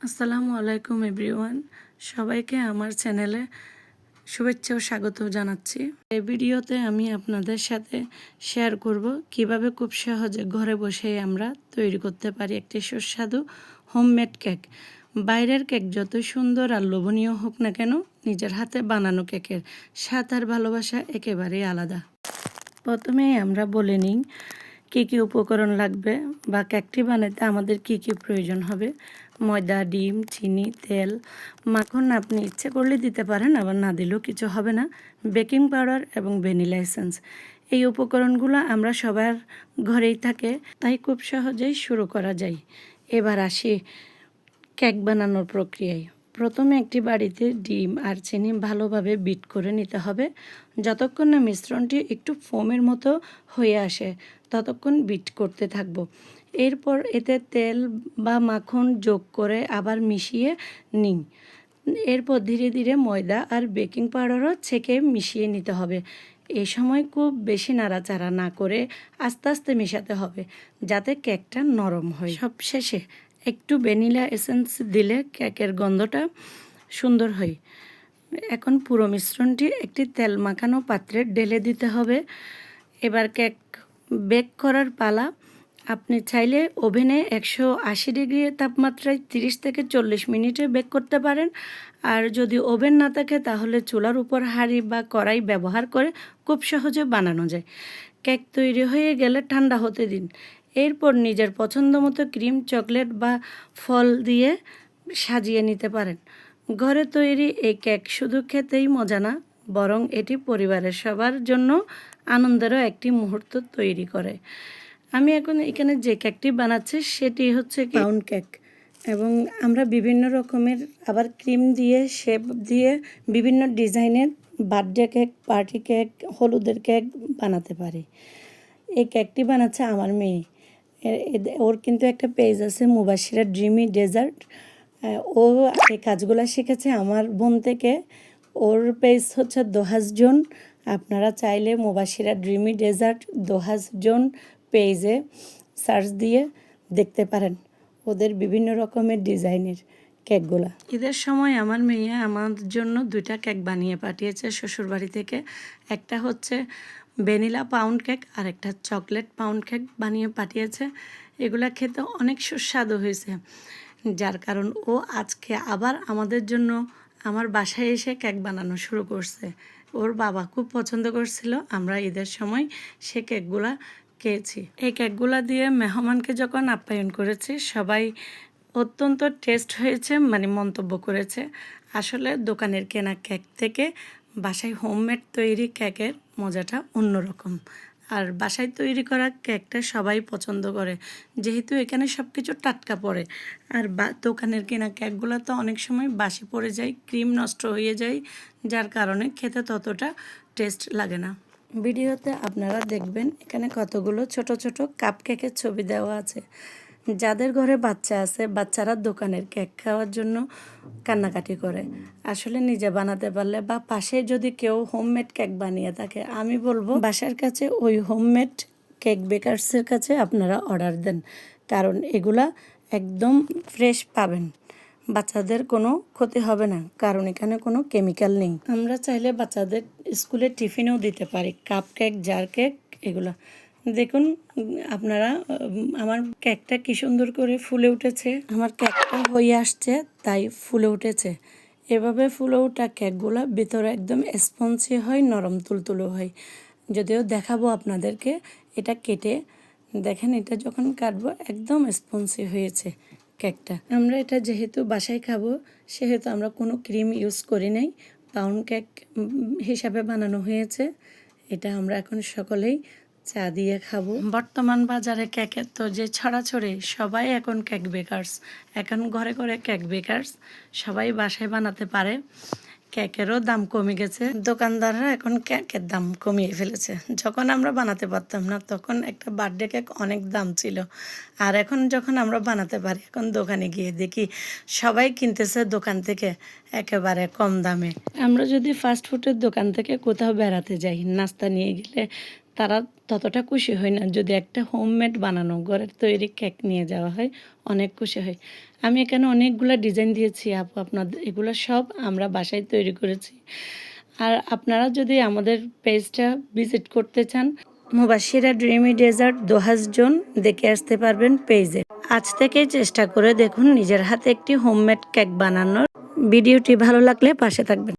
আসসালামু আলাইকুম এভরিওয়ান, সবাইকে আমার চ্যানেলে শুভেচ্ছা ও স্বাগত জানাচ্ছি। এই ভিডিওতে আমি আপনাদের সাথে শেয়ার করব কিভাবে খুব সহজে ঘরে বসে আমরা তৈরি করতে পারি একটি সুস্বাদু হোমমেড কেক। বাইরের কেক যত সুন্দর আর লোভনীয় হোক না কেন, নিজের হাতে বানানো কেকের স্বাদ আর ভালোবাসা একেবারেই আলাদা। প্রথমেই আমরা বলে নিই কী কী উপকরণ লাগবে বা কেকটি বানাতে আমাদের কী কী প্রয়োজন হবে। ময়দা, ডিম, চিনি, তেল, মাখন আপনি ইচ্ছে করলে দিতে পারেন, আবার না দিলেও কিছু হবে না। বেকিং পাউডার এবং ভ্যানিলা এসেন্স, এই উপকরণগুলো আমরা সবার ঘরেই থাকে, তাই খুব সহজেই শুরু করা যায়। এবার আসি কেক বানানোর প্রক্রিয়ায়। প্রথমে একটি বাড়িতে ডিম আর চিনি ভালোভাবে বিট করে নিতে হবে। যতক্ষণ না মিশ্রণটি একটু ফোমের মতো হয়ে আসে ততক্ষণ বিট করতে থাকবো। এরপর এতে তেল বা মাখন যোগ করে আবার মিশিয়ে নিই। এরপর ধীরে ধীরে ময়দা আর বেকিং পাউডারও ছেঁকে মিশিয়ে নিতে হবে। এই সময় খুব বেশি নাড়াচাড়া না করে আস্তে আস্তে মেশাতে হবে যাতে কেকটা নরম হয়। সবশেষে একটু ভ্যানিলা এসেন্স দিলে কেকের গন্ধটা সুন্দর হয়। এখন পুরো মিশ্রণটি একটি তেল মাখানো পাত্রে ঢেলে দিতে হবে। এবার কেক বেক করার পালা। আপনি চাইলে ওভেনে 180 ডিগ্রি তাপমাত্রায় 30 থেকে 40 মিনিটে বেক করতে পারেন। আর যদি ওভেন না থাকে তাহলে চুলার উপর হাঁড়ি বা কড়াই ব্যবহার করে খুব সহজে বানানো যায়। কেক তৈরি হয়ে গেলে ঠান্ডা হতে দিন। এরপর নিজের পছন্দ মতো ক্রিম, চকলেট বা ফল দিয়ে সাজিয়ে নিতে পারেন। ঘরে তৈরি এই কেক শুধু খেতেই মজা না, বরং এটি পরিবারের সবার জন্য আনন্দেরও একটি মুহূর্ত তৈরি করে। আমি এখন এখানে যে কেকটি বানাচ্ছি সেটি হচ্ছে পাউন্ড কেক, এবং আমরা বিভিন্ন রকমের আবার ক্রিম দিয়ে, শেপ দিয়ে বিভিন্ন ডিজাইনের বার্থডে কেক, পার্টি কেক, হলুদের কেক বানাতে পারি। এই কেকটি বানাচ্ছে আমার মেয়ে। ওর কিন্তু একটা পেজ আছে, মুবাশিরা ড্রিমি ডেজার্ট। ও এই কাজগুলো শিখেছে আমার বোন থেকে। ওর পেজ হচ্ছে দোহাজ জোন। আপনারা চাইলে Mubashira dreamy dessert Doaz zone পেজে সার্চ দিয়ে দেখতে পারেন ওদের বিভিন্ন রকমের ডিজাইনের কেকগুলা। ঈদের সময় আমার মেয়ে আমার জন্য 2টা কেক বানিয়ে পাঠিয়েছে শ্বশুরবাড়ি থেকে। একটা হচ্ছে ভ্যানিলা পাউন্ড কেক আর একটা চকলেট পাউন্ড কেক বানিয়ে পাঠিয়েছে। এগুলা খেতে অনেক সুস্বাদু হয়েছে, যার কারণ ও আজকে আবার আমাদের জন্য আমার বাসায় এসে কেক বানানো শুরু করছে। ওর বাবা খুব পছন্দ করছিল, আমরা ঈদের সময় সে কেকগুলা খেয়েছি। এই কেকগুলা দিয়ে মেহমানকে যখন আপ্যায়ন করেছি সবাই অত্যন্ত টেস্ট হয়েছে মন্তব্য করেছে। আসলে দোকানের কেনা কেক থেকে বাসায় হোমমেড তৈরি কেকের মজাটা অন্যরকম। আর বাসায় তৈরি করা কেকটা সবাই পছন্দ করে, যেহেতু এখানে সব কিছু টাটকা পড়ে। আর দোকানের কেনা কেকগুলো তো অনেক সময় বাসি পড়ে যায়, ক্রিম নষ্ট হয়ে যায়, যার কারণে খেতে ততটা টেস্ট লাগে না। ভিডিওতে আপনারা দেখবেন এখানে কতগুলো ছোট ছোট কাপ কেকের ছবি দেওয়া আছে। যাদের ঘরে বাচ্চা আছে, বাচ্চারা দোকানের কেক খাওয়ার জন্য কান্নাকাটি করে। আসলে নিজে বানাতে পারলে বা পাশে যদি কেউ হোমমেড কেক বানিয়ে থাকে, আমি বলবো বাসার কাছে ওই হোমমেড কেক বেকারসের কাছে আপনারা অর্ডার দেন, কারণ এগুলা একদম ফ্রেশ পাবেন। বাচ্চাদের কোনো ক্ষতি হবে না, কারণ এখানে কোনো কেমিক্যাল নেই। আমরা চাইলে বাচ্চাদের স্কুলে টিফিনেও দিতে পারি কাপ কেক, জার কেক, এগুলো দেখুন। আপনারা আমার কেকটা কি সুন্দর করে ফুলে উঠেছে। আমার কেকটা হয়ে আসছে তাই ফুলে উঠেছে। এভাবে ফুলে ওঠা কেকগুলো ভিতরে একদম স্পঞ্জি হয়, নরম তুলতুলো হয়। যদিও দেখাবো আপনাদেরকে এটা কেটে, দেখেন এটা যখন কাটবো একদম স্পঞ্জি হয়েছে কেকটা। আমরা এটা যেহেতু বাসায় খাবো সেহেতু আমরা কোনো ক্রিম ইউজ করি নাই, পাউন্ড কেক হিসাবে বানানো হয়েছে। এটা আমরা এখন সকলেই চা দিয়ে খাবো। বর্তমান বাজারে কেকের তো যে ছড়াছড়ি, সবাই এখন কেক বেকারস। এখন ঘরে ঘরে কেক বেকারস, সবাই বাসায় বানাতে পারে। কেকেরও দাম কমে গেছে, দোকানদাররা এখন কেকের দাম কমিয়ে ফেলেছে। যখন আমরা বানাতে পারতাম না তখন একটা বার্থডে কেক অনেক দাম ছিল, আর এখন যখন আমরা বানাতে পারি এখন দোকানে গিয়ে দেখি সবাই কিনতেছে দোকান থেকে একেবারে কম দামে। আমরা যদি ফাস্ট ফুডের দোকান থেকে কোথাও বেড়াতে যাই, নাস্তা নিয়ে গেলে তারা ততটা খুশি হয় না। যদি একটা হোমমেড বানানো ঘরের তৈরি কেক নিয়ে যাওয়া হয়, অনেক খুশি হয়। আমি এখানে অনেকগুলো ডিজাইন দিয়েছি আপু, আপনাদের এগুলো সব আমরা বাসায় তৈরি করেছি। আর আপনারা যদি আমাদের পেজটা ভিজিট করতে চান, Mubashira dreamy dessert Doaz zone দেখে আসতে পারবেন পেজে। আজ থেকেই চেষ্টা করে দেখুন নিজের হাতে একটি হোমমেড কেক বানানোর। ভিডিওটি ভালো লাগলে পাশে থাকবেন।